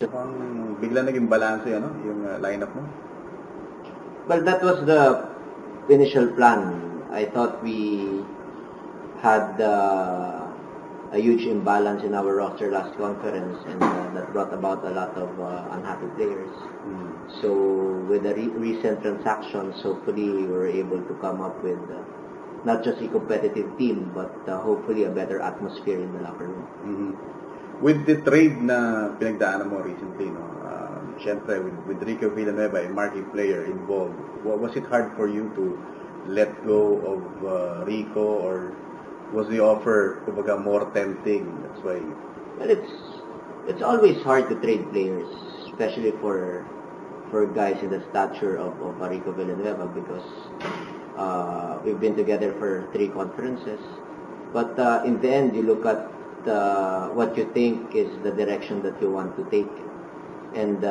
Mukhang bigla naging balance yung lineup mo. Well, that was the initial plan. I thought we had a huge imbalance in our roster last conference, and that brought about a lot of unhappy players. So with the recent transactions, hopefully we were able to come up with not just a competitive team, but hopefully a better atmosphere in the locker room. With the trade na pinagdaanan mo recently, syempre with Rico Villanueva, a marquee player involved, was it hard for you to let go of Rico, or was the offer kumbaga more tempting? That's why. Well, it's always hard to trade players, especially for guys in the stature of Rico Villanueva, because we've been together for 3 conferences. But in the end, you look at what you think is the direction that you want to take, and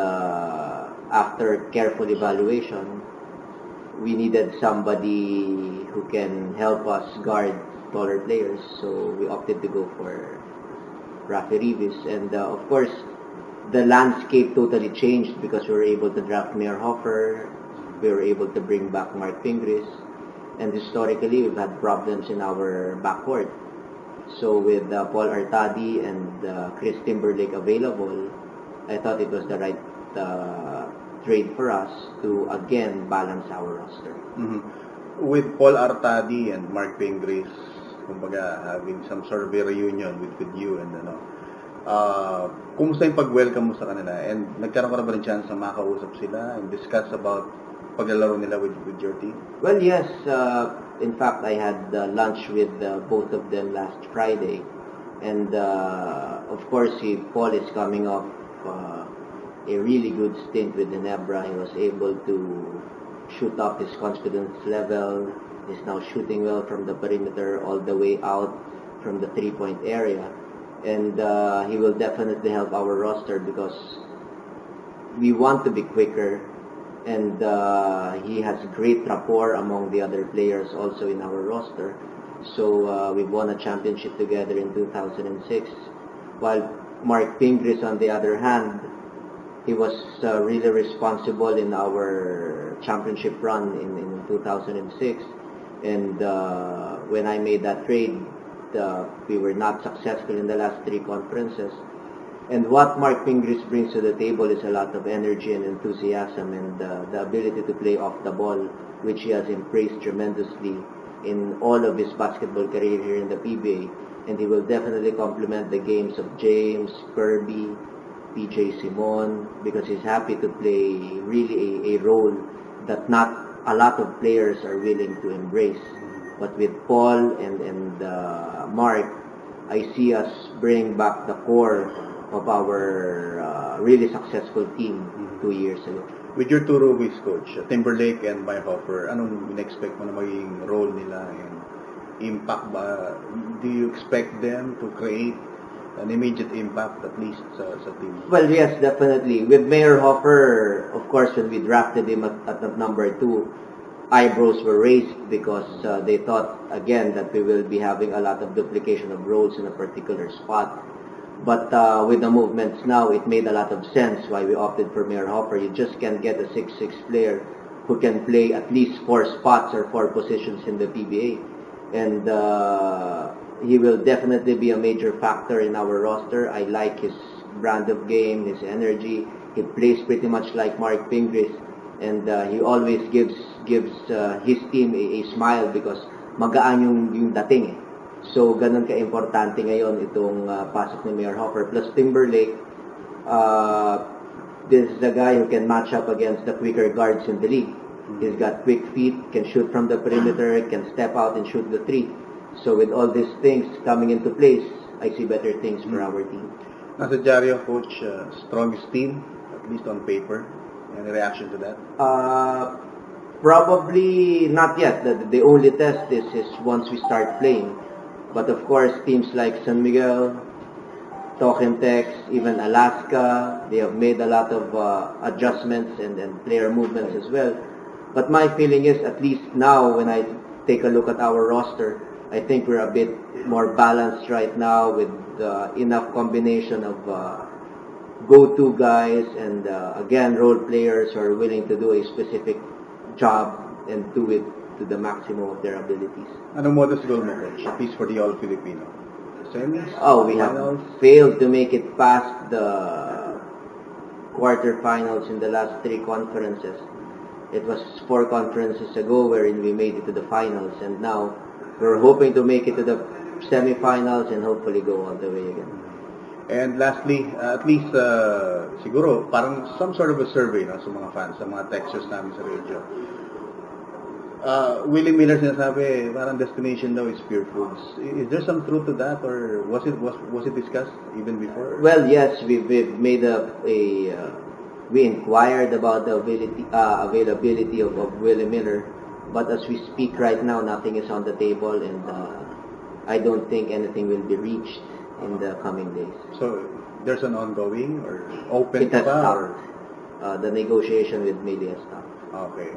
after careful evaluation, we needed somebody who can help us guard taller players, so we opted to go for Rafi Rivas. And of course, the landscape totally changed because we were able to draft Mayor Hoffer, we were able to bring back Mark Pingris, and historically we've had problems in our backcourt. So with Paul Artadi and Chris Timberlake available, I thought it was the right trade for us to again balance our roster. With Paul Artadi and Mark Pingris, kumbaga having some sort of a reunion with you, and kumusta yung pag-welcome mo sa kanila? And nagkaroon ka na ba ng chance na makausap sila and discuss about paglalaro nila with your team? Well, yes. In fact, I had lunch with both of them last Friday. And of course, Paul is coming off a really good stint with Ginebra. He was able to shoot up his confidence level. He's now shooting well from the perimeter all the way out from the 3-point area. And he will definitely help our roster because we want to be quicker. And he has great rapport among the other players also in our roster. So we won a championship together in 2006. While Mark Pingris, on the other hand, he was really responsible in our championship run in 2006. And when I made that trade, we were not successful in the last 3 conferences. And what Mark Pingris brings to the table is a lot of energy and enthusiasm, and the ability to play off the ball, which he has embraced tremendously in all of his basketball career here in the PBA. And he will definitely complement the games of James, Kirby, PJ Simon, because he's happy to play really a role that not a lot of players are willing to embrace. But with Paul and Mark, I see us bring back the core of our really successful team 2 years ago. With your 2 rookies, Coach, Timberlake and Hoffer, anong in-expect mo na magiging role nila and impact ba? Do you expect them to create an immediate impact at least sa team? Well, yes, definitely. With Mayor Hoffer, of course, when we drafted him at number 2, eyebrows were raised because they thought, again, that we will be having a lot of duplication of roles in a particular spot. But with the movements now, it made a lot of sense why we opted for Mayor Hoffer. You just can't get a 6'6" player who can play at least 4 spots or 4 positions in the PBA. And he will definitely be a major factor in our roster. I like his brand of game, his energy. He plays pretty much like Mark Pingris. And he always gives his team a smile because magaan yung dating eh. So, ganun ka-importante ngayon itong pasok ni Mayor Hoffer. Plus Timberlake, this is a guy who can match up against the quicker guards in the league. He's got quick feet, can shoot from the perimeter, can step out and shoot the 3. So, with all these things coming into place, I see better things for our team. Nasa dyaryo, Coach, strongest team, at least on paper. Any reaction to that? Probably not yet. The only test is once we start playing. But of course, teams like San Miguel, Tokentex, even Alaska, they have made a lot of adjustments and player movements as well. But my feeling is, at least now, when I take a look at our roster, I think we're a bit more balanced right now with enough combination of go-to guys and again role players who are willing to do a specific job and do it to the maximum of their abilities. Anong modest goal mo, coach? At least for the All-Filipino. Semis? Oh, we have Finals? failed to make it past the quarterfinals in the last 3 conferences. It was 4 conferences ago wherein we made it to the finals, and now we're hoping to make it to the semifinals and hopefully go all the way again. And lastly, at least siguro parang some sort of a survey sa mga fans, sa mga texters namin sa radio. Willie Miller sinasabi parang destination daw is Pure Foods. Is there some truth to that, or was it discussed even before? Well, yes, we've made we inquired about the availability of Willie Miller, but as we speak right now, nothing is on the table, and I don't think anything will be reached in the coming days. So there's an ongoing or open It has pa, stopped. The negotiation with Media stopped. Okay.